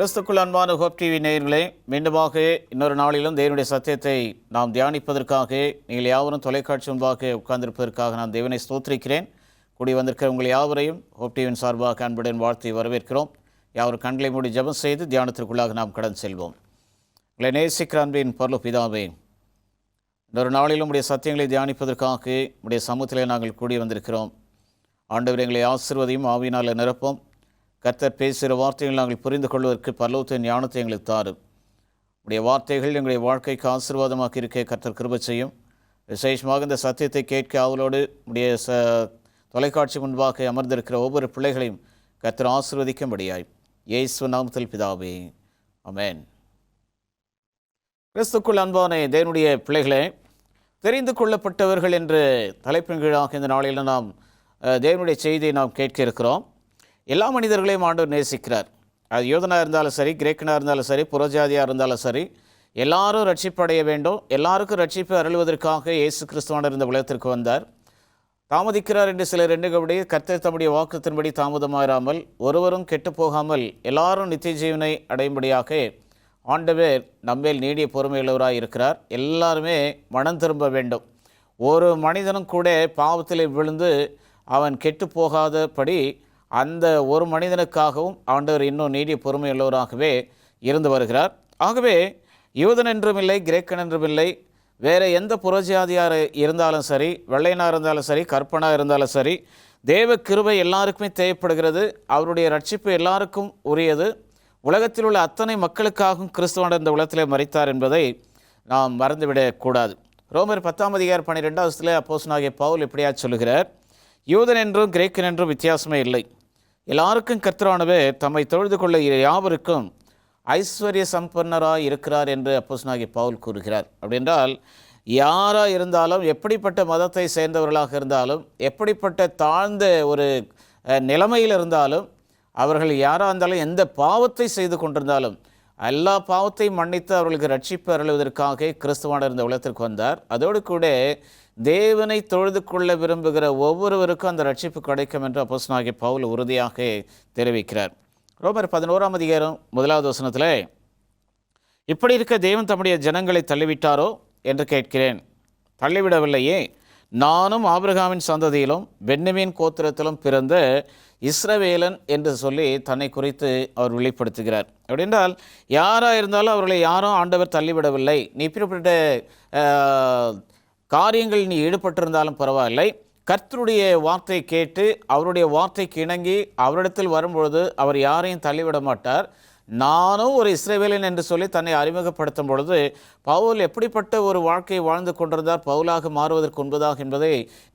கிறிஸ்துக்குள் அன்பான hope TV நேயர்களே, மீண்டுமாக இன்னொரு நாளிலும் தேவனுடைய சத்தியத்தை நாம் தியானிப்பதற்காக நீங்கள் யாவரும் தொலைக்காட்சி முன்பாக உட்கார்ந்திருப்பதற்காக நான் தேவனை ஸ்தோத்திரிக்கிறேன். கூடி வந்திருக்கிற உங்கள் யாவரையும் ஹோப் டிவியின் சார்பாக அன்புடன் வாழ்த்தி வரவேற்கிறோம். யாவரும் கண்களை மூடி ஜெபம் செய்து தியானத்திற்குள்ளாக நாம் கடந்து செல்வோம். உங்களை நேசிக்கிற அன்பின் பரலோக பிதாவே, இன்னொரு நாளிலும் உடைய சத்தியங்களை தியானிப்பதற்காக உடைய சமூகத்திலே நாங்கள் கூடி வந்திருக்கிறோம். ஆண்டவர் எங்களை ஆசீர்வதியும் ஆவியினால் நிரப்போம். கர்த்தர் பேசுகிற வார்த்தைகள் நாங்கள் புரிந்து கொள்வதற்கு பரலோகத்தின் ஞானத்தை எங்களுக்கு தாரும். உடைய வார்த்தைகள் எங்களுடைய வாழ்க்கைக்கு ஆசீர்வாதமாக இருக்க கர்த்தர் கிருபை செய்யும். விசேஷமாக இந்த சத்தியத்தை கேட்க அவளோடு உடைய தொலைக்காட்சி முன்பாக அமர்ந்திருக்கிற ஒவ்வொரு பிள்ளைகளையும் கர்த்தர் ஆசீர்வதிக்கும்படியாய் இயேசு நாமத்தில் பிதாவே, ஆமென். கிறிஸ்துக்குள் அன்பான தேவனுடைய பிள்ளைகளே, தெரிந்து கொள்ளப்பட்டவர்கள் என்று தலைப்பின் கீழாக இந்த நாளில் நாம் தேவனுடைய செய்தியை நாம் கேட்க இருக்கிறோம். எல்லா மனிதர்களையும் ஆண்டவர் நேசிக்கிறார். அது யூதனாக இருந்தாலும் சரி, கிரேக்கனாக இருந்தாலும் சரி, புறஜாதியாக இருந்தாலும் சரி, எல்லாரும் ரட்சிப்படைய வேண்டும். எல்லாருக்கும் ரட்சிப்பு அருள்வதற்காக இயேசு கிறிஸ்துவானவர் இந்த உலகத்திற்கு வந்தார். தாமதிக்கிறார் என்று சிலர் எண்ணுகிறபடி கர்த்தர் தம்முடைய வாக்குத்தின்படி தாமதமாயிராமல் ஒருவரும் கெட்டு போகாமல் எல்லாரும் நித்திய ஜீவனை அடையும்படியாக ஆண்டவர் நம்மேல் நீடிய பொறுமையுள்ளவராக இருக்கிறார். எல்லாருமே மனம் திரும்ப வேண்டும். ஒரு மனிதனும் கூட பாவத்தில் விழுந்து அவன் கெட்டு போகாதபடி அந்த ஒரு மனிதனுக்காகவும் ஆண்டவர் இன்னும் நீடிய பொறுமையுள்ளவராகவே இருந்து வருகிறார். ஆகவே யூதன் என்றும் இல்லை, கிரேக்கன் என்றும் இல்லை, வேறு எந்த புறஜாதியார் இருந்தாலும் சரி, வெள்ளையனாக இருந்தாலும் சரி, கற்பனாக இருந்தாலும் சரி, தேவ கிருபை எல்லாருக்குமே தேவைப்படுகிறது. அவருடைய ரட்சிப்பு எல்லாருக்கும் உரியது. உலகத்தில் உள்ள அத்தனை மக்களுக்காகவும் கிறிஸ்துவானவர் இந்த உலகத்திலே மரித்தார் என்பதை நாம் மறந்துவிடக்கூடாது. ரோமர் 10:12 அப்போஸ்தலனாகிய பவுல் இப்படியா சொல்லுகிறார்: யூதன் என்றும் கிரேக்கன் என்றும் வித்தியாசமே இல்லை, எல்லாருக்கும் கர்த்தரானவர் தம்மை தொழுது கொள்ள யாவருக்கும் ஐஸ்வர்ய சம்பன்னராக இருக்கிறார் என்று அப்போஸ்தலனாகிய பவுல் கூறுகிறார். அப்படின்றால் யாராக இருந்தாலும், எப்படிப்பட்ட மதத்தை சேர்ந்தவர்களாக இருந்தாலும், எப்படிப்பட்ட தாழ்ந்த ஒரு நிலைமையில் இருந்தாலும், அவர்கள் யாராக இருந்தாலும், எந்த பாவத்தை செய்து கொண்டிருந்தாலும் எல்லா பாவத்தையும் மன்னித்து அவர்களுக்கு ரட்சிப்பு அருளுவதற்காக கிறிஸ்துவானவர் இந்த உலகத்திற்கு வந்தார். அதோடு கூட தேவனை தொழுது கொள்ள விரும்புகிற ஒவ்வொருவருக்கும் அந்த ரட்சிப்பு கிடைக்கும் என்று அப்போஸ்தலனாகிய பவுல் உறுதியாக தெரிவிக்கிறார். ரோமர் 11:1 இப்படி இருக்க தேவன் தம்முடைய ஜனங்களை தள்ளிவிட்டாரோ என்று கேட்கிறேன். தள்ளிவிடவில்லையே, நானும் ஆபிரகாமின் சந்ததியிலும் பென்யமீன் கோத்திரத்திலும் பிறந்த இஸ்ரவேலன் என்று சொல்லி தன்னை குறித்து அவர் வெளிப்படுத்துகிறார். அப்படின்றால் யாராக இருந்தாலும் அவர்களை யாரும் ஆண்டவர் தள்ளிவிடவில்லை. நீ இப்படிப்பட்ட காரியங்கள் நீ ஈடுபட்டிருந்தாலும் பரவாயில்லை, கர்த்தருடைய வார்த்தை கேட்டு அவருடைய வார்த்தைக்கு இணங்கி அவரிடத்தில் வரும்பொழுது அவர் யாரையும் தள்ளிவிட மாட்டார். நானும் ஒரு இஸ்ரவேலன் என்று சொல்லி தன்னை அறிமுகப்படுத்தும் பொழுது பவுல் எப்படிப்பட்ட ஒரு வாழ்க்கையை வாழ்ந்து கொண்டிருந்தார் பவுலாக மாறுவதற்கு முன்பதாக என்பதை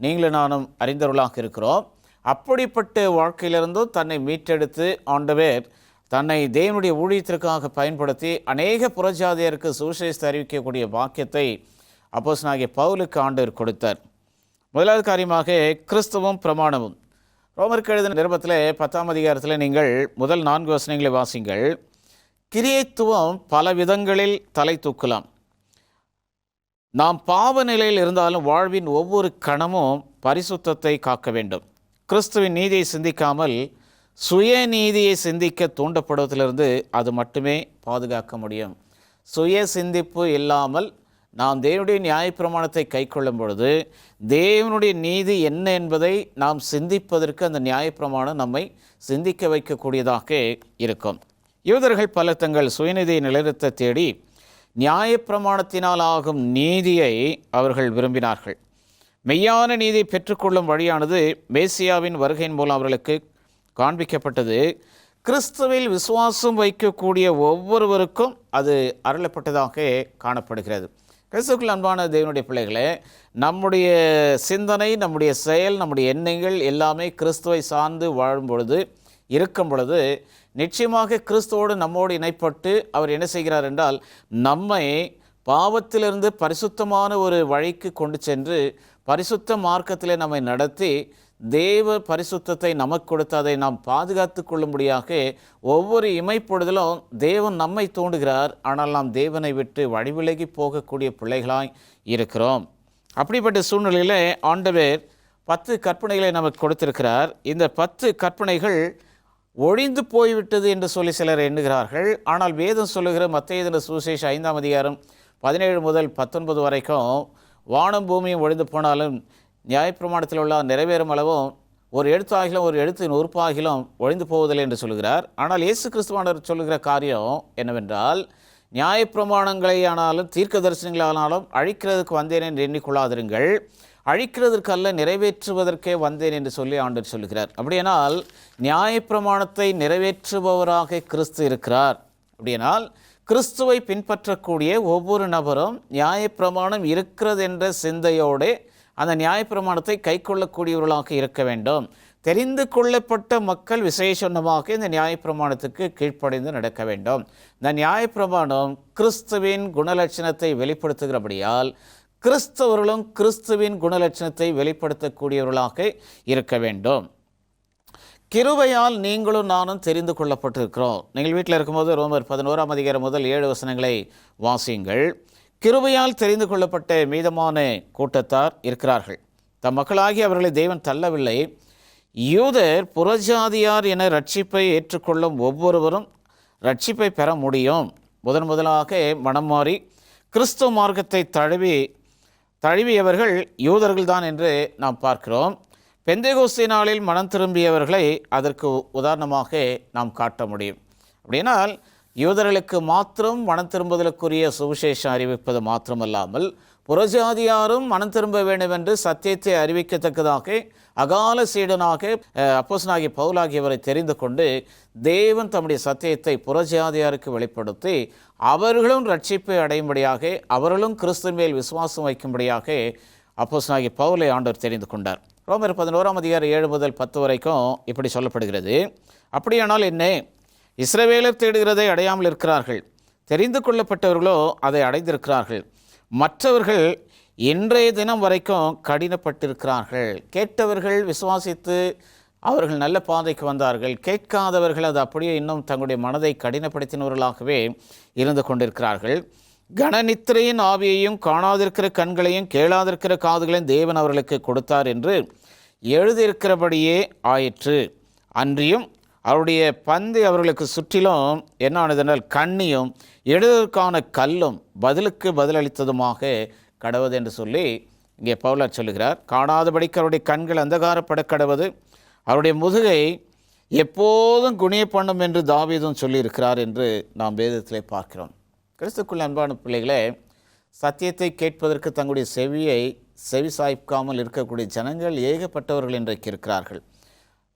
நீங்களும் நானும் அறிந்தவர்களாக இருக்கிறோம். அப்படிப்பட்ட வாழ்க்கையிலிருந்தும் தன்னை மீட்டெடுத்து ஆண்டவர் தன்னை தேவனுடைய ஊழியத்திற்காக பயன்படுத்தி அநேக புறஜாதியருக்கு சுவிசேஷத்தை அறிவிக்கக்கூடிய பாக்கியத்தை அப்போஸ்தலனாகிய பவுலுக்கு ஆண்டவர் கொடுத்தார். முதலாவது காரியமாக கிறிஸ்துவும் பிரமாணமும். ரோமருக்கு எழுதின நிருபத்தில் 10 நீங்கள் முதல் 4 வசனங்களை வாசிங்கள். கிரியைத்துவம் பல விதங்களில் தலை தூக்கலாம். நாம் பாவ நிலையில் இருந்தாலும் வாழ்வின் ஒவ்வொரு கணமும் பரிசுத்தத்தை காக்க வேண்டும். கிறிஸ்துவின் நீதியை சிந்திக்காமல் சுய நீதியை சிந்திக்க தூண்டப்படுவதிலிருந்து அது மட்டுமே பாதுகாக்க முடியும். சுய சிந்திப்பு இல்லாமல் நாம் தேவனுடைய நியாயப்பிரமாணத்தை கை கொள்ளும் பொழுது தேவனுடைய நீதி என்ன என்பதை நாம் சிந்திப்பதற்கு அந்த நியாயப்பிரமாணம் நம்மை சிந்திக்க வைக்கக்கூடியதாக இருக்கும். யூதர்கள் பல தங்கள் சுயநீதியை நிலைநிறுத்த தேடி நியாயப்பிரமாணத்தினால் ஆகும் நீதியை அவர்கள் விரும்பினார்கள். மெய்யான நீதியை பெற்றுக்கொள்ளும் வழியானது மேசியாவின் வருகையின் மூலம் அவர்களுக்கு காண்பிக்கப்பட்டது. கிறிஸ்துவில் விசுவாசம் வைக்கக்கூடிய ஒவ்வொருவருக்கும் அது அருளப்பட்டதாக காணப்படுகிறது. கிறிஸ்துவுக்குள் அன்பான தேவனுடைய பிள்ளைகளே, நம்முடைய சிந்தனை, நம்முடைய செயல், நம்முடைய எண்ணங்கள் எல்லாமே கிறிஸ்துவை சார்ந்து வாழும் பொழுது இருக்கும் பொழுது நிச்சயமாக கிறிஸ்துவோடு நம்மோடு இணைப்பட்டு அவர் என்ன செய்கிறார் என்றால் நம்மை பாவத்திலிருந்து பரிசுத்தமான ஒரு வழிக்கு கொண்டு சென்று பரிசுத்த மார்க்கத்திலே நம்மை நடத்தி தேவ பரிசுத்தத்தை நமக்கு கொடுத்து அதை நாம் பாதுகாத்து கொள்ளும்படியாக ஒவ்வொரு இமைப்பொழுதிலும் தேவன் நம்மை தூண்டுகிறார். ஆனால் நாம் தேவனை விட்டு வழிவிலகி போகக்கூடிய பிள்ளைகளாய் இருக்கிறோம். அப்படிப்பட்ட சூழ்நிலையில் ஆண்டவர் 10 கற்பனைகளை நமக்கு கொடுத்திருக்கிறார். இந்த 10 கற்பனைகள் ஒழிந்து போய்விட்டது என்று சொல்லி சிலர் எண்ணுகிறார்கள். ஆனால் வேதம் சொல்லுகிற மத்தேயு எழுதின சுவிசேஷம் 5ஆம் அதிகாரம் 17 முதல் 19 வரைக்கும் வானம் பூமியும் ஒழிந்து போனாலும் நியாயப்பிரமாணத்தில் உள்ள நிறைவேறும் அளவும் ஒரு எழுத்தாகிலும் ஒரு எழுத்தின் உறுப்பாகிலும் ஒழிந்து போவதில்லை என்று சொல்கிறார். ஆனால் இயேசு கிறிஸ்துவானவர் சொல்லுகிற காரியம் என்னவென்றால், நியாயப்பிரமாணங்களை ஆனாலும் தீர்க்க தரிசனங்களானாலும் அழிக்கிறதுக்கு வந்தேன் என்று எண்ணிக்கொள்ளாதிருங்கள், அழிக்கிறதற்கு அல்ல நிறைவேற்றுவதற்கே வந்தேன் என்று சொல்லி ஆண்டவர் சொல்லுகிறார். அப்படியானால் நியாயப்பிரமாணத்தை நிறைவேற்றுபவராக கிறிஸ்து இருக்கிறார். அப்படியானால் கிறிஸ்துவை பின்பற்றக்கூடிய ஒவ்வொரு நபரும் நியாயப்பிரமாணம் இருக்கிறது என்ற சிந்தையோடு அந்த நியாயப்பிரமாணத்தை கைக்கொள்ளக்கூடியவர்களாக இருக்க வேண்டும். தெரிந்து கொள்ளப்பட்ட மக்கள் விசேஷமாக இந்த நியாயப்பிரமாணத்துக்கு கீழ்ப்படைந்து நடக்க வேண்டும். இந்த நியாயப்பிரமாணம் கிறிஸ்துவின் குணலட்சணத்தை வெளிப்படுத்துகிறபடியால் கிறிஸ்தவர்களும் கிறிஸ்துவின் குணலட்சணத்தை வெளிப்படுத்தக்கூடியவர்களாக இருக்க வேண்டும். கிருபையால் நீங்களும் நானும் தெரிந்து கொள்ளப்பட்டிருக்கிறோம். நீங்கள் வீட்டில் இருக்கும்போது ரோமர் 11ஆம் அதிகாரம் முதல் 7 வசனங்களை வாசியுங்கள். கிருபையால் தெரிந்து கொள்ளப்பட்ட மீதமான கூட்டத்தார் இருக்கிறார்கள். தம் மக்களாகி அவர்களை தேவன் தள்ளவில்லை. யூதர் புறஜாதியார் என ரட்சிப்பை ஏற்றுக்கொள்ளும் ஒவ்வொருவரும் ரட்சிப்பை பெற முடியும். முதலாக மனம் மாறி கிறிஸ்துவ மார்க்கத்தை தழுவியவர்கள் யூதர்கள்தான் என்று நாம் பார்க்கிறோம். பெந்தேகோஸ்தே நாளில் மனம் திரும்பியவர்களை அதற்கு உதாரணமாக நாம் காட்ட முடியும். அப்படினால் யூதர்களுக்கு மாத்திரம் மனம் திரும்புதலுக்குரிய சுவிசேஷம் அறிவிப்பது மாத்திரமல்லாமல் புறஜாதியாரும் மனம் திரும்ப வேண்டும் என்று சத்தியத்தை அறிவிக்கத்தக்கதாக அகால சீடனாக அப்போஸ்தலனாகிய பவுலாகியவரை தெரிந்து கொண்டு தேவன் தம்முடைய சத்தியத்தை புறஜாதியாருக்கு வெளிப்படுத்தி அவர்களும் ரட்சிப்பை அடையும்படியாக, அவர்களும் கிறிஸ்துவின் மேல் விசுவாசம் வைக்கும்படியாக அப்போஸ்தலனாகிய பவுலை ஆண்டவர் தெரிந்து கொண்டார். ரோமர் 11ஆம் அதிகாரம் 7 முதல் 10 வரைக்கும் இப்படி சொல்லப்படுகிறது. அப்படியானால் என்ன? இஸ்ரவேலர் தேடுகிறதை அடையாமல் இருக்கிறார்கள், தெரிந்து கொள்ளப்பட்டவர்களோ அதை அடைந்திருக்கிறார்கள். மற்றவர்கள் இன்றைய தினம் வரைக்கும் கடினப்பட்டிருக்கிறார்கள். கேட்டவர்கள் விசுவாசித்து அவர்கள் நல்ல பாதைக்கு வந்தார்கள். கேட்காதவர்கள் அது அப்படியே இன்னும் தங்களுடைய மனதை கடினப்படுத்தினவர்களாகவே இருந்து கொண்டிருக்கிறார்கள். கனநித்திரையின் ஆவியையும் காணாதிருக்கிற கண்களையும் கேளாதிருக்கிற காதுகளையும் தேவன் அவர்களுக்கு கொடுத்தார் என்று எழுதியிருக்கிறபடியே ஆயிற்று. அன்றியும் அவருடைய பந்து அவர்களுக்கு சுற்றிலும் என்ன ஆனதென்றால் கண்ணியும் எழுதற்கான கல்லும் பதிலுக்கு பதிலளித்ததுமாக கடவுது என்று சொல்லி இங்கே பவுலர் சொல்லுகிறார். காணாதபடிக்கு அவருடைய கண்கள் அந்தகாரப்பட கடவுது, அவருடைய முதுகை எப்போதும் குனிய பண்ணும் என்று தாவீதும் சொல்லியிருக்கிறார் என்று நாம் வேதத்திலே பார்க்கிறோம். கிறிஸ்துக்குள் அன்பான பிள்ளைகளே, சத்தியத்தை கேட்பதற்கு தங்களுடைய செவியை செவி சாய்க்காமல் இருக்கக்கூடிய ஜனங்கள் ஏகப்பட்டவர்கள் இன்றைக்கு இருக்கிறார்கள்.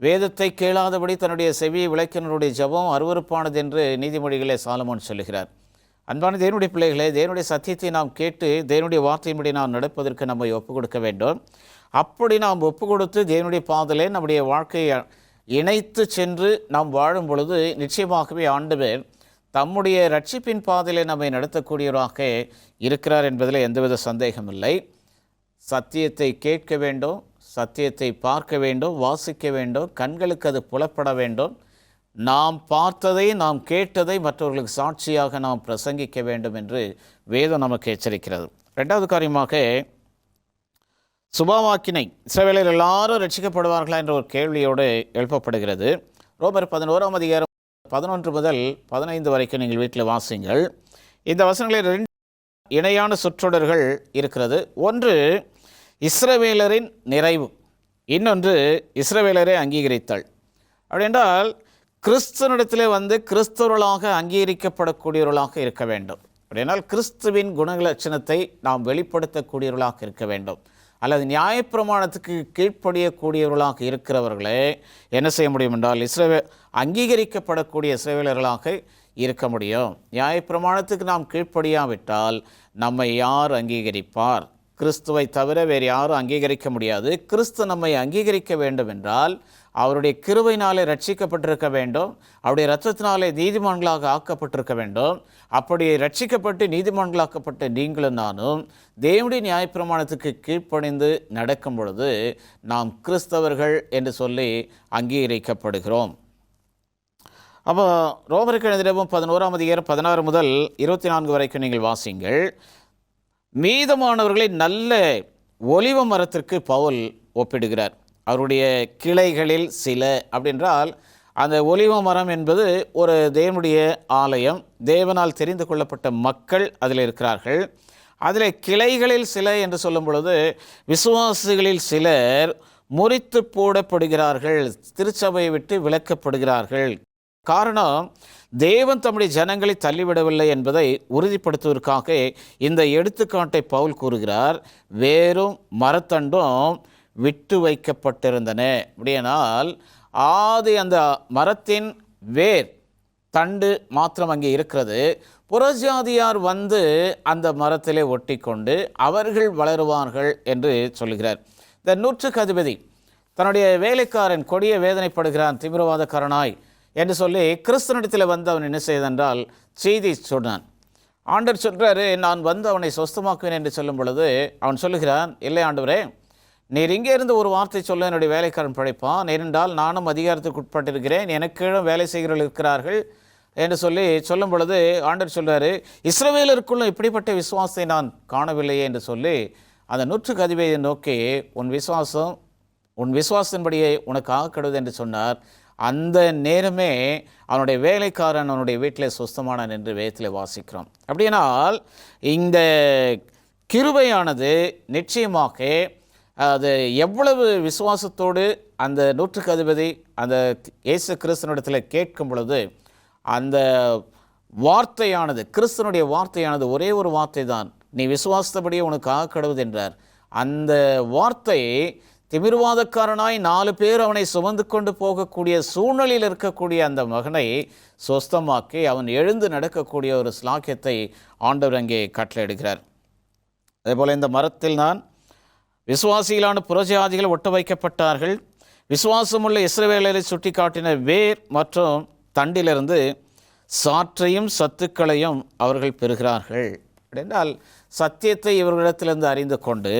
வேதத்தை கேளாதபடி தன்னுடைய செவியை விளக்கினருடைய ஜபம் அருவருப்பானது என்று நீதிமொழிகளே சாலமோன் சொல்லுகிறார். அன்பான தேவனுடைய பிள்ளைகளே, தேவனுடைய சத்தியத்தை நாம் கேட்டு தேவனுடைய வார்த்தையின்படி நாம் நடப்பதற்கு நம்மை ஒப்பு கொடுக்க வேண்டும். அப்படி நாம் ஒப்பு கொடுத்து தேவனுடைய பாதலே நம்முடைய வாழ்க்கையை இணைத்து சென்று நாம் வாழும் பொழுது நிச்சயமாகவே ஆண்டவர் தம்முடைய ரட்சிப்பின் பாதையிலே நம்மை நடத்தக்கூடியவராக இருக்கிறார் என்பதில் எந்தவித சந்தேகமில்லை. சத்தியத்தை கேட்க வேண்டும், சத்தியத்தை பார்க்க வேண்டும், வாசிக்க வேண்டும், கண்களுக்கு அது புலப்பட வேண்டும். நாம் பார்த்ததை நாம் கேட்டதை மற்றவர்களுக்கு சாட்சியாக நாம் பிரசங்கிக்க வேண்டும் என்று வேதம் நமக்கு எச்சரிக்கிறது. ரெண்டாவது காரியமாக சுபாவாக்கினை, இஸ்ரவேலர் எல்லாரும் ரட்சிக்கப்படுவார்களா என்ற ஒரு கேள்வியோடு எழுப்பப்படுகிறது. ரோமர் 11ஆம் அதிகாரம் 11 முதல் 15 வரைக்கும் நீங்கள் வீட்டில் வாசிங்கள். இந்த வசனங்களில் 2 இணையான சொற்றொடர்கள் இருக்கிறது. ஒன்று இஸ்ரவேலரின் நிறைவு, இன்னொன்று இஸ்ரவேலரை அங்கீகரித்தல். அப்படி என்றால் கிறிஸ்துவனிடத்திலே வந்து கிறிஸ்தவர்களாக அங்கீகரிக்கப்படக்கூடியவர்களாக இருக்க வேண்டும். அப்படினால் கிறிஸ்துவின் குணலட்சணத்தை நாம் வெளிப்படுத்தக்கூடியவர்களாக இருக்க வேண்டும். அல்லது நியாயப்பிரமாணத்துக்கு கீழ்ப்படியக்கூடியவர்களாக இருக்கிறவர்களே என்ன செய்ய முடியும் என்றால் அங்கீகரிக்கப்படக்கூடிய இஸ்ரவேலர்களாக இருக்க முடியும். நியாயப்பிரமாணத்துக்கு நாம் கீழ்ப்படியாவிட்டால் நம்மை யார் அங்கீகரிப்பார்? கிறிஸ்துவை தவிர வேறு யாரும் அங்கீகரிக்க முடியாது. கிறிஸ்து நம்மை அங்கீகரிக்க வேண்டும் என்றால் அவருடைய கிருபையினாலே ரட்சிக்கப்பட்டிருக்க வேண்டும், அவருடைய இரத்தத்தினாலே நீதிமான்களாக ஆக்கப்பட்டிருக்க வேண்டும். அப்படி ரட்சிக்கப்பட்டு நீதிமான்களாக்கப்பட்ட நீங்களும் நானும் தேவனுடைய நியாயப்பிரமாணத்துக்கு கீழ்ப்பணிந்து நடக்கும் பொழுது நாம் கிறிஸ்தவர்கள் என்று சொல்லி அங்கீகரிக்கப்படுகிறோம். அப்போ ரோமருக்கு எழுதின 11ஆம் அதிகாரம் 16 முதல் 24 வரைக்கும் நீங்கள் வாசிங்கள். மீதமானவர்களை நல்ல ஒலிவ மரத்திற்கு பவுல் ஒப்பிடுகிறார். அவருடைய கிளைகளில் சில அப்படின்றால் அந்த ஒலிவ மரம் என்பது ஒரு தேவனுடைய ஆலயம், தேவனால் தெரிந்து கொள்ளப்பட்ட மக்கள் அதில் இருக்கிறார்கள். அதில் கிளைகளில் சில என்று சொல்லும் பொழுது விசுவாசிகளில் சிலர் முறித்து போடப்படுகிறார்கள், திருச்சபையை விட்டு விலக்கப்படுகிறார்கள். காரணம், தேவன் தம்முடைய ஜனங்களை தள்ளிவிடவில்லை என்பதை உறுதிப்படுத்துவதற்காக இந்த எடுத்துக்காட்டை பவுல் கூறுகிறார். வேரும் மரத்தண்டும் விட்டு வைக்கப்பட்டிருந்தன. அப்படியானால் ஆதி அந்த மரத்தின் வேர் தண்டு மாத்திரம் அங்கே இருக்கிறது. புறஜாதியார் வந்து அந்த மரத்திலே ஒட்டி கொண்டு அவர்கள் வளருவார்கள் என்று சொல்கிறார். இந்த நூற்றுக்கு அதிபதி தன்னுடைய வேலைக்காரன் கொடிய வேதனைப்படுகிறான், தீவிரவாதக்காரனாய் என்று சொல்லி கிறிஸ்தனிடத்தில் வந்து அவன் என்ன செய்தென்றால் செய்தி சொன்னான். ஆண்டவர் சொல்கிறாரு, நான் வந்து அவனை சொஸ்தமாக்குவேன் என்று சொல்லும் பொழுது அவன் சொல்லுகிறான், இல்லை ஆண்டவரே, நீர் இங்கே இருந்து ஒரு வார்த்தை சொல்ல என்னுடைய வேலைக்காரன் படைப்பான், ஏனென்றால் நானும் அதிகாரத்துக்கு உட்பட்டிருக்கிறேன், எனக்கு கீழும் வேலை செய்கிறவர்கள் இருக்கிறார்கள் என்று சொல்லி சொல்லும் பொழுது ஆண்டவர் சொல்கிறாரு, இஸ்ரவேலருக்குள்ள இப்படிப்பட்ட விசுவாசத்தை நான் காணவில்லையே என்று சொல்லி அந்த நூற்றுக்கு அதிபதியை நோக்கி உன் விசுவாசத்தின்படியே உனக்கு ஆக்கடுவது என்று சொன்னார். அந்த நேரமே அவனுடைய வேலைக்காரன் அவனுடைய வீட்டில் சொஸ்தமானான் என்று வேதத்தில் வாசிக்கிறோம். அப்படியானால் இந்த கிருபையானது நிச்சயமாக அது எவ்வளவு விசுவாசத்தோடு அந்த நூற்றுக்கு அதிபதி அந்த இயேசு கிறிஸ்தனிடத்தில் கேட்கும் பொழுது அந்த வார்த்தையானது, கிறிஸ்தனுடைய வார்த்தையானது ஒரே ஒரு வார்த்தை தான், நீ விசுவாசத்தபடியே உனக்கு ஆக்கடுவது என்றார். அந்த வார்த்தை திமிர்வாதக்காரனாய் 4 பேர் அவனை சுமந்து கொண்டு போகக்கூடிய சூழ்நிலையில் இருக்கக்கூடிய அந்த மகனை சொஸ்தமாக்கி அவன் எழுந்து நடக்கக்கூடிய ஒரு ஸ்லாக்கியத்தை ஆண்டவர் அங்கே கட்டளையிடுகிறார். அதேபோல் இந்த மரத்தில் தான் விசுவாசிகளான புறஜாதிகள் ஒட்ட வைக்கப்பட்டார்கள். விசுவாசமுள்ள இஸ்ரவேலரை சுட்டி காட்டின வேர் மற்றும் தண்டிலிருந்து சாற்றையும் சத்துக்களையும் அவர்கள் பெறுகிறார்கள். என்றால் சத்தியத்தை இவர்களிடத்திலிருந்து அறிந்து கொண்டு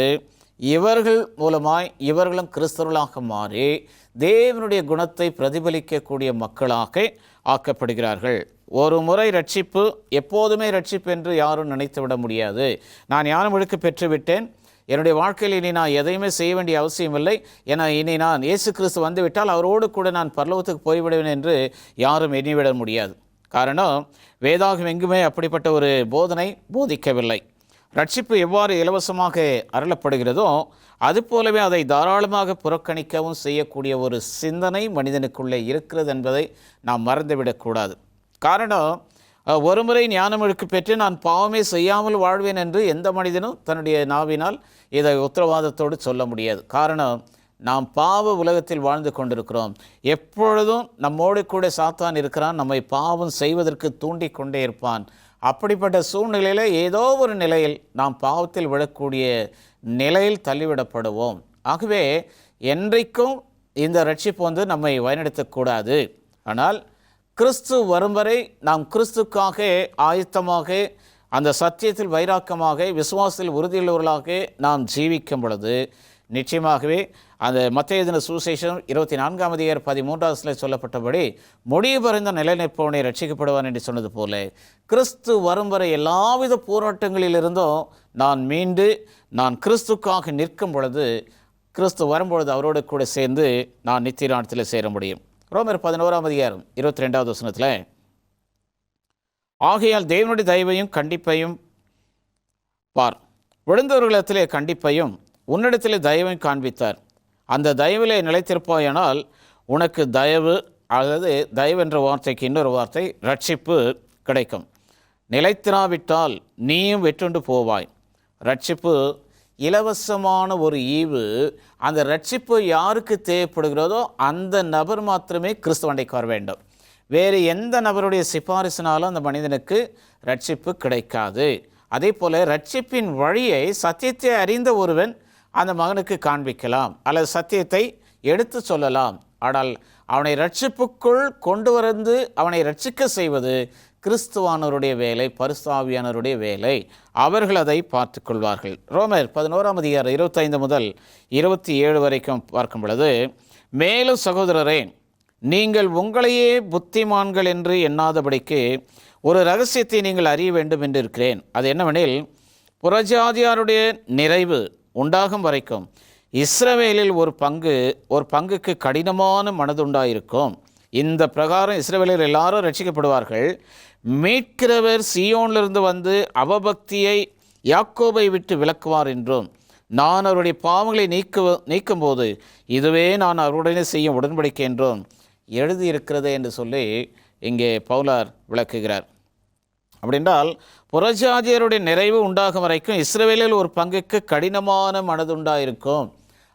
இவர்கள் மூலமாய் இவர்களும் கிறிஸ்தவர்களாக மாறி தேவனுடைய குணத்தை பிரதிபலிக்கக்கூடிய மக்களாக ஆக்கப்படுகிறார்கள். ஒரு முறை ரட்சிப்பு எப்போதுமே ரட்சிப்பு என்று யாரும் நினைத்து விட முடியாது. நான் ஞானமிழுக்கு பெற்றுவிட்டேன், என்னுடைய வாழ்க்கையில் இனி நான் எதையுமே செய்ய வேண்டிய அவசியம் இல்லை, ஏன்னா இனி நான் இயேசு கிறிஸ்து வந்துவிட்டால் அவரோடு கூட நான் பரலோகத்துக்கு போய்விடுவேன் என்று யாரும் எண்ணிவிட முடியாது. காரணம், வேதாகம் எங்குமே அப்படிப்பட்ட ஒரு போதனை போதிக்கவில்லை. ரட்சிப்பு எவ்வாறு இலவசமாக அருளப்படுகிறதோ அதுபோலவே அதை தாராளமாக புறக்கணிக்கவும் செய்யக்கூடிய ஒரு சிந்தனை மனிதனுக்குள்ளே இருக்கிறது என்பதை நாம் மறந்துவிடக்கூடாது. காரணம், ஒரு முறை ஞானமிழுக்கு பெற்று நான் பாவமே செய்யாமல் வாழ்வேன் என்று எந்த மனிதனும் தன்னுடைய நாவினால் இதை உத்தரவாதத்தோடு சொல்ல முடியாது. காரணம், நாம் பாவ உலகத்தில் வாழ்ந்து கொண்டிருக்கிறோம். எப்பொழுதும் நம்மோடு கூட சாத்தான் இருக்கிறான், நம்மை பாவம் செய்வதற்கு தூண்டி கொண்டே இருப்பான். அப்படிப்பட்ட சூழ்நிலையில் ஏதோ ஒரு நிலையில் நாம் பாவத்தில் விழக்கூடிய நிலையில் தள்ளிவிடப்படுவோம். ஆகவே என்றைக்கும் இந்த ரட்சிப்பு நம்மை வழிநடத்தக்கூடாது. ஆனால் கிறிஸ்து வரும் வரை நாம் கிறிஸ்துக்காக ஆயத்தமாக அந்த சத்தியத்தில் வைராக்கமாக விசுவாசத்தில் உறுதியுள்ளவர்களாக நாம் ஜீவிக்கும் பொழுது நிச்சயமாகவே அந்த மத்தேயு எழுதின சுவிசேஷம் 24ஆம் அதிகாரம் 13 சொல்லப்பட்டபடி முடிவு பறிந்த நிலை நிற்பவனை ரட்சிக்கப்படுவான் என்று சொன்னது போல கிறிஸ்து வரும் வரை எல்லாவித போராட்டங்களிலிருந்தும் நான் மீண்டு நான் கிறிஸ்துக்காக நிற்கும் பொழுது கிறிஸ்து வரும்பொழுது அவரோடு கூட சேர்ந்து நான் நித்தியரானத்தில் சேர முடியும். ரோமர் 11ஆம் அதிகாரம் 22வது வசனத்தில், ஆகையால் தேவனுடைய தயவையும் கண்டிப்பையும் பார், விழுந்தவர்களிடத்திலே கண்டிப்பையும் உன்னிடத்திலே தயவையும் காண்பித்தார், அந்த தயவிலே நிலைத்திருப்பாயானால் உனக்கு தயவு அல்லது தயவு என்ற வார்த்தைக்கு இன்னொரு வார்த்தை ரட்சிப்பு கிடைக்கும். நிலைத்திராவிட்டால் நீயும் வெற்றுண்டு போவாய். ரட்சிப்பு இலவசமான ஒரு ஈவு. அந்த ரட்சிப்பு யாருக்கு தேவைப்படுகிறதோ அந்த நபர் மாத்திரமே கிறிஸ்துவண்டைக்கு வர வேண்டும். வேறு எந்த நபருடைய சிபாரிசினாலும் அந்த மனிதனுக்கு ரட்சிப்பு கிடைக்காது. அதே போல் ரட்சிப்பின் வழியை சத்தியத்தை அறிந்த ஒருவன் அந்த மகனுக்கு காண்பிக்கலாம் அல்லது சத்தியத்தை எடுத்து சொல்லலாம். ஆனால் அவனை ரட்சிப்புக்குள் கொண்டு வந்து அவனை ரட்சிக்க செய்வது கிறிஸ்துவானவருடைய வேலை, பரிசுத்த ஆவியானவருடைய வேலை. அவர்கள் அதை பார்த்து கொள்வார்கள். ரோமர் 11ஆம் அதிகாரம் 25 முதல் 27 வரைக்கும் பார்க்கும் பொழுது, மேலும் சகோதரரே, நீங்கள் உங்களையே புத்திமான்கள் என்று எண்ணாதபடிக்கு ஒரு ரகசியத்தை நீங்கள் அறிய வேண்டும் என்று இருக்கிறேன். அது என்னவெனில், புறஜாதியாருடைய நிறைவு உண்டாகும் வரைக்கும் இஸ்ரவேலில் ஒரு பங்குக்கு கடினமான மனதுண்டாயிருக்கும். இந்த பிரகாரம் இஸ்ரவேலர் எல்லாரும் ரட்சிக்கப்படுவார்கள். மீட்கிறவர் சீயோனிலிருந்து வந்து அவபக்தியை யாக்கோபை விட்டு விலக்குவார் என்றும், நான் அவருடைய பாவங்களை நீக்கும்போது இதுவே நான் அவருடனே செய்யும் உடன்படிக்கை என்றும் எழுதியிருக்கிறது என்று சொல்லி இங்கே பவுலார் விளக்குகிறார். அப்படின்றால் புறஜாதியருடைய நிறைவு உண்டாகும் வரைக்கும் இஸ்ரவேலில் ஒரு பங்குக்கு கடினமான மனதுண்டாயிருக்கும்.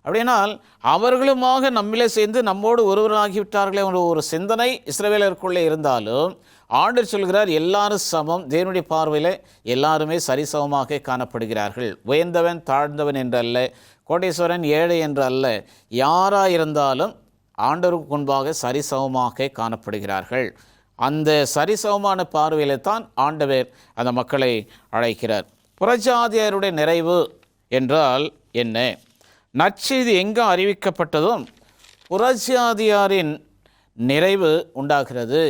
அப்படின்னால் அவர்களுமாக நம்மிலே சேர்ந்து நம்மோடு ஒருவராகிவிட்டார்களே ஒரு சிந்தனை இஸ்ரவேலருக்குள்ளே இருந்தாலும் ஆண்டவர் சொல்கிறார், எல்லாரும் சமம், தேவனுடைய பார்வையில் எல்லாருமே சரிசமமாக காணப்படுகிறார்கள். உயர்ந்தவன் தாழ்ந்தவன் என்று அல்ல, கோடீஸ்வரன் ஏழை என்று அல்ல, யாராக இருந்தாலும் ஆண்டவருக்கு முன்பாக சரிசமமாக காணப்படுகிறார்கள். அந்த சரிசமமான பார்வையில் தான் ஆண்டவர் அந்த மக்களை அழைக்கிறார். புறஜாதியருடைய நிறைவு என்றால் என்ன? நற்செய்தி எங்கே அறிவிக்கப்பட்டதும் புறஜாதியாரின் நிறைவு உண்டாகிறது.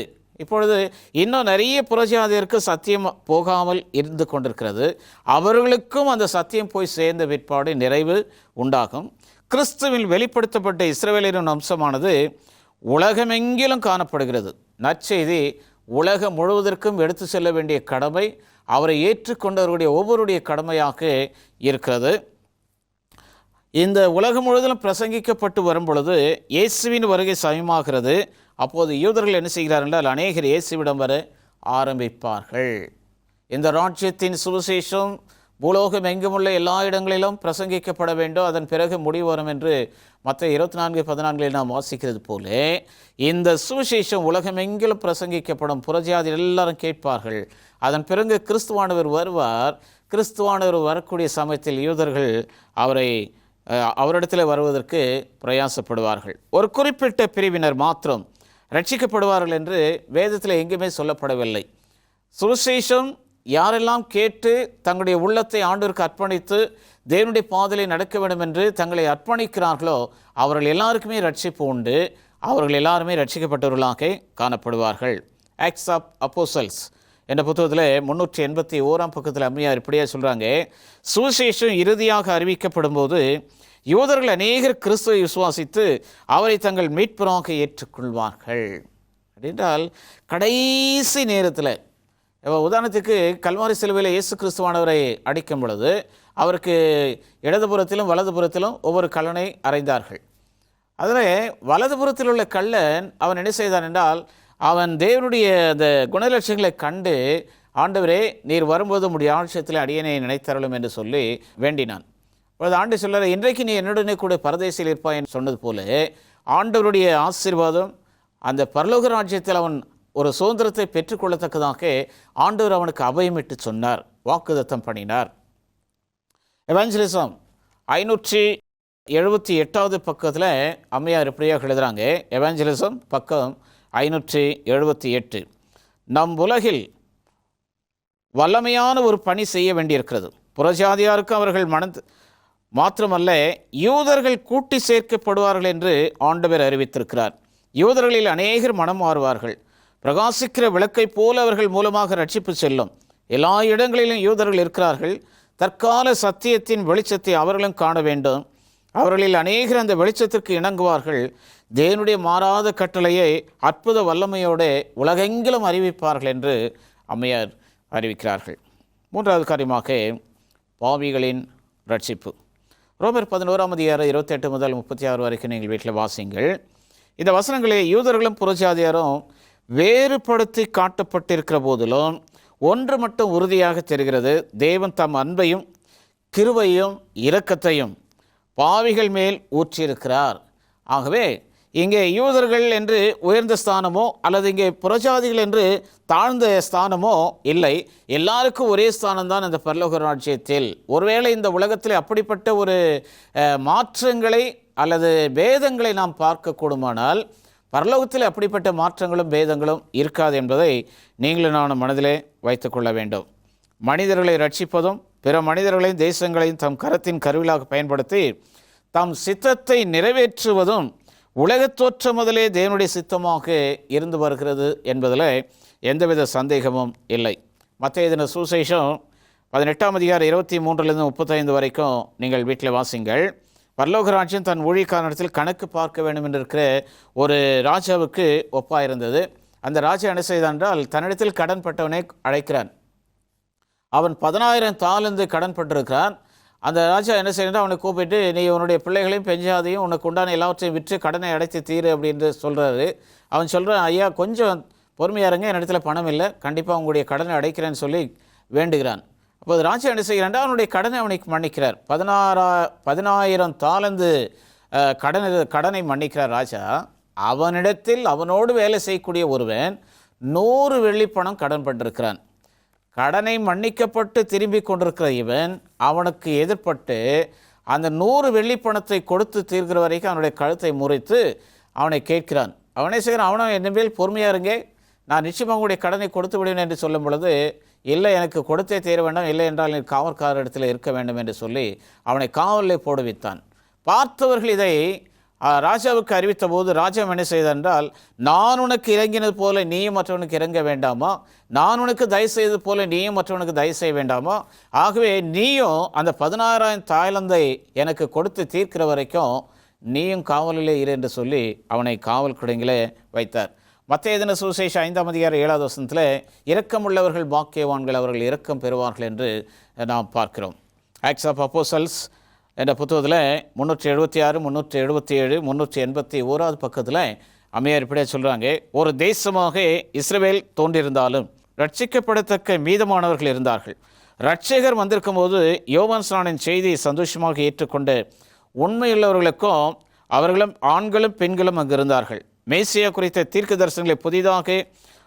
இப்பொழுது இன்னும் நிறைய புறஜாதியருக்கு சத்தியம் போகாமல் இருந்து கொண்டிருக்கிறது. அவர்களுக்கும் அந்த சத்தியம் போய் சேர்ந்த பிற்பாடு நிறைவு உண்டாகும். கிறிஸ்துவில் வெளிப்படுத்தப்பட்ட இஸ்ரவேலின் அம்சமானது உலகமெங்கிலும் காணப்படுகிறது. நற்செய்தி உலகம் முழுவதற்கும் எடுத்து செல்ல வேண்டிய கடமை அவரை ஏற்றுக்கொண்டவர்களுடைய ஒவ்வொருடைய கடமையாக இருக்கிறது. இந்த உலகம் முழுவதும் பிரசங்கிக்கப்பட்டு வரும் பொழுது இயேசுவின் வருகை சமயமாகிறது. அப்போது யூதர்கள் என்ன செய்கிறார்கள் என்றால் அநேகர் இயேசுவிடம் வர ஆரம்பிப்பார்கள். இந்த ராஜ்யத்தின் சுவிசேஷம் பூலோகம் எங்குமுள்ள எல்லா இடங்களிலும் பிரசங்கிக்கப்பட வேண்டும், அதன் பிறகு முடிவு வரும் என்று மத்திய 24:14 நாம் வாசிக்கிறது போல இந்த சுவிசேஷம் உலகமெங்கிலும் பிரசங்கிக்கப்படும். புறஜாதி எல்லாரும் கேட்பார்கள். அதன் பிறகு கிறிஸ்துவானவர் வருவார். கிறிஸ்துவானவர் வரக்கூடிய சமயத்தில் யூதர்கள் அவரிடத்தில் வருவதற்கு பிரயாசப்படுவார்கள். ஒரு குறிப்பிட்ட பிரிவினர் மாத்திரம் ரட்சிக்கப்படுவார்கள் என்று வேதத்தில் எங்குமே சொல்லப்படவில்லை. சுவிசேஷம் யாரெல்லாம் கேட்டு தங்களுடைய உள்ளத்தை ஆண்டவருக்கு அர்ப்பணித்து தேவனுடைய பாதையில் நடக்க வேண்டும் என்று தங்களை அர்ப்பணிக்கிறார்களோ அவர்கள் எல்லாருக்குமே ரட்சிப்பு உண்டு. அவர்கள் எல்லாருமே ரட்சிக்கப்பட்டவர்களாக காணப்படுவார்கள். ஆக்ட்ஸ் ஆஃப் அப்போஸ்டல்ஸ் என்ற புத்தகத்தில் 381 பக்கத்தில் அம்மையார் இப்படியே சொல்கிறாங்க, சுவிசேஷம் இறுதியாக அறிவிக்கப்படும் போது யூதர்கள் அநேகர் கிறிஸ்துவை விசுவாசித்து அவரை தங்கள் மீட்பராக ஏற்றுக்கொள்வார்கள். அப்படின்றால் கடைசி நேரத்தில், உதாரணத்துக்கு கல்வாரி சிலுவையில் இயேசு கிறிஸ்துவானவரை அடிக்கும் பொழுது அவருக்கு இடதுபுறத்திலும் வலதுபுறத்திலும் ஒவ்வொரு கல்லனை அறைந்தார்கள். அதில் வலதுபுறத்தில் உள்ள கல்லன் அவன் என்ன செய்தான் என்றால், அவன் தேவனுடைய அந்த குணலட்சங்களை கண்டு, ஆண்டவரே நீர் வரும்போது உம்முடைய ஆட்சியத்தில் அடியனை நினைத்தருளும் என்று சொல்லி வேண்டினான். அப்பொழுது ஆண்டு சொல்ல, இன்றைக்கு நீ என்னுடனே கூட பரதேசில் இருப்பாய் என்று சொன்னது போல ஆண்டவருடைய ஆசீர்வாதம் அந்த பரலோக ராஜ்யத்தில் அவன் ஒரு சுதந்திரத்தை பெற்றுக்கொள்ளத்தக்கதாக ஆண்டவர் அவனுக்கு அபயமிட்டு சொன்னார், வாக்குதத்தம் பண்ணினார். எவாஞ்சலிசம் 578 பக்கத்தில் அம்மையார் இப்படியாக எழுதுகிறாங்க. எவாஞ்சலிசம் பக்கம் 578. நம் உலகில் வல்லமையான ஒரு பணி செய்ய வேண்டியிருக்கிறது. புறஜாதியாருக்கு அவர்கள் மாத்திரமல்ல யூதர்கள் கூட்டி சேர்க்கப்படுவார்கள் என்று ஆண்டவர் அறிவித்திருக்கிறார். யூதர்களில் அநேகர் மனம் மாறுவார்கள். பிரகாசிக்கிற விளக்கை போல அவர்கள் மூலமாக ரட்சிப்பு செல்லும். எல்லா இடங்களிலும் யூதர்கள் இருக்கிறார்கள். தற்கால சத்தியத்தின் வெளிச்சத்தை அவர்களும் காண வேண்டும். அவர்களில் அநேகர் அந்த வெளிச்சத்திற்கு இணங்குவார்கள். தேவனுடைய மாறாத கட்டளையை அற்புத வல்லமையோடு உலகெங்கிலும் அறிவிப்பார்கள் என்று அம்மையார் அறிவிக்கிறார்கள். மூன்றாவது காரியமாக பாவிகளின் ரட்சிப்பு. ரோமர் 11:28 முதல் 36 வரைக்கும் நீங்கள் வீட்டில் வாசிங்கள். இந்த வசனங்களே யூதர்களும் புறஜாதியாரும் வேறுபடுத்தி காட்டப்பட்டிருக்கிற போதிலும் ஒன்று மட்டும் உறுதியாக தெரிகிறது, தேவன் தம் அன்பையும் கிருபையும் இரக்கத்தையும் பாவிகள் மேல் ஊற்றியிருக்கிறார். ஆகவே இங்கே யூதர்கள் என்று உயர்ந்த ஸ்தானமோ அல்லது இங்கே புறஜாதிகள் என்று தாழ்ந்த ஸ்தானமோ இல்லை. எல்லாருக்கும் ஒரே ஸ்தானம்தான் இந்த பரலோக ராஜ்யத்தில். ஒருவேளை இந்த உலகத்தில் அப்படிப்பட்ட ஒரு மாற்றங்களை அல்லது பேதங்களை நாம் பார்க்கக்கூடுமானால் பரலோகத்தில் அப்படிப்பட்ட மாற்றங்களும் பேதங்களும் இருக்காது என்பதை நீங்களும் நானும் மனதிலே வைத்துக்கொள்ள வேண்டும். மனிதர்களை ரட்சிப்பதும் பிற மனிதர்களையும் தேசங்களையும் தம் கரத்தின் கருவிலாக பயன்படுத்தி தம் சித்தத்தை நிறைவேற்றுவதும் உலகத் தோற்றம் முதலே தேவனுடைய சித்தமாக இருந்து வருகிறது என்பதில் எந்தவித சந்தேகமும் இல்லை. மத்தேயு எழுதின சுவிசேஷம் 18 அதிகாரம் 23 முதல் 35 வரைக்கும் நீங்கள் வீட்டில் வாசிங்கள். பரலோக ராஜ்யம் தன் ஊழியக்காரனிடத்தில் கணக்கு பார்க்க வேண்டும் என்று இருக்கிற ஒரு ராஜாவுக்கு ஒப்பாயிருந்தது. அந்த ராஜா என்ன செய்தான் என்றால் தன்னிடத்தில் கடன் பட்டவனை அழைக்கிறான். அவன் 10,000 தாலந்து கடன் பட்டிருக்கிறான். அந்த ராஜா என்ன செய்யணும், அவனை கூப்பிட்டு நீ உன்னுடைய பிள்ளைகளையும் பெஞ்சாதையும் உனக்கு உண்டான எல்லாவற்றையும் விற்று கடனை அடைத்து தீரு அப்படின்னு சொல்கிறாரு. அவன் சொல்கிறான், ஐயா கொஞ்சம் பொறுமையாக இருங்க, என்னிடத்துல பணம் இல்லை, கண்டிப்பாக உங்களுடைய கடனை அடைக்கிறேன்னு சொல்லி வேண்டுகிறான். அப்போது ராஜா என்ன செய்கிறான், அவனுடைய கடனை அவனுக்கு மன்னிக்கிறார். 10,000 தாலந்து கடனை மன்னிக்கிறார் ராஜா. அவனிடத்தில் அவனோடு வேலை செய்யக்கூடிய ஒருவன் 100 வெள்ளிப்பணம் கடன் பட்டிருக்கிறான். கடனை மன்னிக்கப்பட்டு திரும்பி கொண்டிருக்கிற இவன் அவனுக்கு எதிர்பட்டு அந்த 100 வெள்ளிப்பணத்தை கொடுத்து தீர்க்கிற வரைக்கும் அவனுடைய கழுத்தை முறித்து அவனை கேட்கிறான். அவனே செய்கிறான், அவனும் என்ன மேல் பொறுமையாக இருங்க, நான் நிச்சயமாக உங்களுடைய கடனை கொடுத்து விடுவேன் என்று சொல்லும் பொழுது, இல்லை எனக்கு கொடுத்தே தீர வேண்டாம், இல்லை என்றால் நீ காவற்காரர் இடத்துல இருக்க வேண்டும் என்று சொல்லி அவனை காவலில் போடுவித்தான். பார்த்தவர்கள் இதை ராஜாவுக்கு அறிவித்த போது ராஜா என்ன செய்தார் என்றால், நான் உனக்கு இறங்கினது போல நீயும் மற்றவனுக்கு இறங்க வேண்டாமா, நான் உனக்கு தயவு செய்தது போல நீயும் மற்றவனுக்கு தயவு செய்ய வேண்டாமா, ஆகவே நீயும் அந்த 16,000 தாலந்தை எனக்கு கொடுத்து தீர்க்கிற வரைக்கும் நீயும் காவலிலே இரு என்று சொல்லி அவனை காவல் கிடங்கிலே வைத்தார். மத்தேயு எழுதின சுவிசேஷம் 5ஆம் அதிகாரம் 7வது வசனத்தில் இரக்கமுள்ளவர்கள் பாக்கியவான்கள், அவர்கள் இரக்கம் பெறுவார்கள் என்று நாம் பார்க்கிறோம். ஆக்ட்ஸ் ஆஃப் அப்போஸ்டல்ஸ் என்ற புத்தகத்தில் 376, 377, 381 பக்கத்தில் அம்மையார் இப்படியே சொல்கிறாங்க, ஒரு தேசமாக இஸ்ரவேல் தோன்றியிருந்தாலும் ரட்சிக்கப்படத்தக்க மீதமானவர்கள் இருந்தார்கள். ரட்சகர் வந்திருக்கும் போது யோவான் ஸ்நானனின் செய்தியை சந்தோஷமாக ஏற்றுக்கொண்ட உண்மையுள்ளவர்களுக்கும் அவர்களும் ஆண்களும் பெண்களும் அங்கு இருந்தார்கள். மேசியா குறித்த தீர்க்க தரிசனங்களை புதிதாக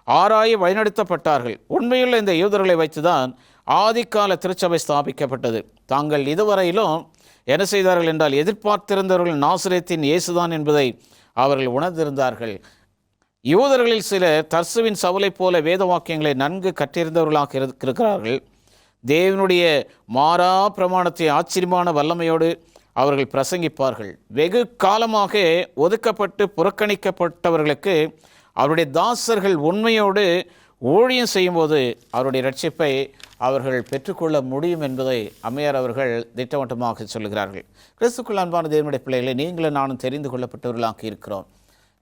ஆராய வழிநடத்தப்பட்டார்கள். உண்மையுள்ள இந்த யூதர்களை வைத்துதான் ஆதிக்கால திருச்சபை ஸ்தாபிக்கப்பட்டது. தாங்கள் இதுவரையிலும் என்ன செய்தார்கள் என்றால், எதிர்பார்த்திருந்தவர்கள் நாசரேத்தின் இயேசுதான் என்பதை அவர்கள் உணர்ந்திருந்தார்கள். யூதர்களில் சிலர் தர்சுவின் சவுலை போல வேத வாக்கியங்களை நன்கு கற்றிருந்தவர்களாக இருக்கிறார்கள். தேவனுடைய மாறா பிரமாணத்தை ஆச்சரியமான வல்லமையோடு அவர்கள் பிரசங்கிப்பார்கள். வெகு காலமாக ஒதுக்கப்பட்டு புறக்கணிக்கப்பட்டவர்களுக்கு அவருடைய தாசர்கள் உண்மையோடு ஊழியம் செய்யும்போது அவருடைய ரட்சிப்பை அவர்கள் பெற்றுக்கொள்ள முடியும் என்பதை அம்மையார் அவர்கள் திட்டவட்டமாக சொல்லுகிறார்கள். கிறிஸ்துக்குள் அன்பான தேவனுடைய பிள்ளைகளை, நீங்களும் நானும் தெரிந்து கொள்ளப்பட்டவர்களாக இருக்கிறோம்.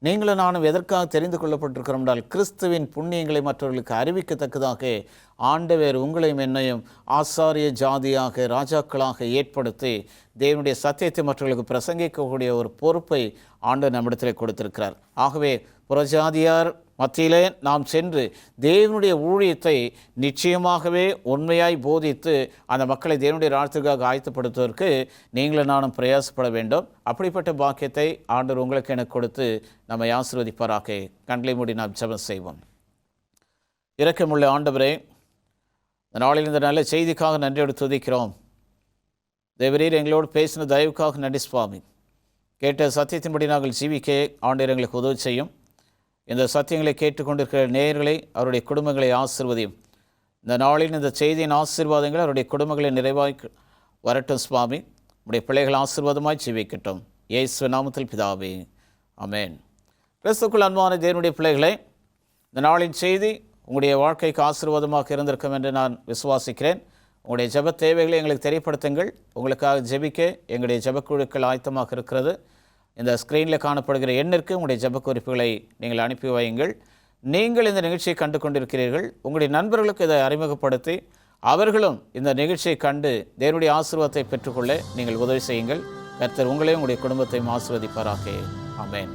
நீங்களும் நானும் எதற்காக தெரிந்து கொள்ளப்பட்டிருக்கிறோம் என்றால், கிறிஸ்துவின் புண்ணியங்களை மற்றவர்களுக்கு அறிவிக்கத்தக்கதாக ஆண்டவர் உங்களையும் என்னையும் ஆசாரிய ஜாதியாக ராஜாக்களாக ஏற்படுத்தி தேவனுடைய சத்தியத்தை மற்றவர்களுக்கு பிரசங்கிக்கக்கூடிய ஒரு பொறுப்பை ஆண்டவர் நம்மிடத்தில் கொடுத்திருக்கிறார். ஆகவே புறஜாதியார் மத்தியிலே நாம் சென்று தேவனுடைய ஊழியத்தை நிச்சயமாகவே உண்மையாய் போதித்து அந்த மக்களை தேவனுடைய ராஜ்யத்துக்காக ஆயத்தப்படுத்துவதற்கு நீங்களும் நானும் பிரயாசப்பட வேண்டும். அப்படிப்பட்ட பாக்கியத்தை ஆண்டவர் உங்களுக்கு எனக்கு கொடுத்து நம்மை ஆசீர்வதிப்பாராக. கண்களை மூடி நாம் ஜெபம் செய்வோம். இரக்கமுள்ள ஆண்டவரே, இந்த நாளில் இந்த நல்ல செய்திக்காக நன்றியோடு துதிக்கிறோம். தேவரீர் எங்களோடு பேசின தயவுக்காக நன்றி சுவாமி. கேட்ட சத்தியத்தின்படி நாங்கள் ஜீவிக்க ஆண்டவர் எங்களுக்கு உதவி செய்யும். இந்த சத்தியங்களை கேட்டுக்கொண்டிருக்கிற நேயர்களை, அவருடைய குடும்பங்களை ஆசீர்வதியும். இந்த நாளில் இந்த செய்தியின் ஆசீர்வாதங்கள் அவருடைய குடும்பங்களை நிறைவாய் வரட்டும் சுவாமி. உடைய பிள்ளைகள் ஆசீர்வாதமாய் ஜீவிக்கட்டும். இயேசு நாமத்தில் பிதாவே, ஆமென். கிறிஸ்துக்குள் அன்பான தேவனுடைய பிள்ளைகளை, இந்த நாளின் செய்தி உங்களுடைய வாழ்க்கைக்கு ஆசீர்வாதமாக இருந்திருக்கும் என்று நான் விசுவாசிக்கிறேன். உங்களுடைய ஜெப தேவைகளை எங்களுக்கு தெரியப்படுத்துங்கள். உங்களுக்காக ஜெபிக்க எங்களுடைய ஜெபக்குழுக்கள் ஆயத்தமாக இருக்கிறது. இந்த ஸ்க்ரீனில் காணப்படுகிற எண்ணிற்கு உங்களுடைய ஜெப குறிப்புகளை நீங்கள் அனுப்பி வையுங்கள். நீங்கள் இந்த நிகழ்ச்சியை கண்டு கொண்டிருக்கிறீர்கள், உங்களுடைய நண்பர்களுக்கு இதை அறிமுகப்படுத்தி அவர்களும் இந்த நிகழ்ச்சியை கண்டு தேவனுடைய ஆசீர்வாதத்தை பெற்றுக்கொள்ள நீங்கள் உதவி செய்யுங்கள். கர்த்தர் உங்களையும் உங்களுடைய குடும்பத்தையும் ஆசீர்வதிப்பாராக. ஆமென்.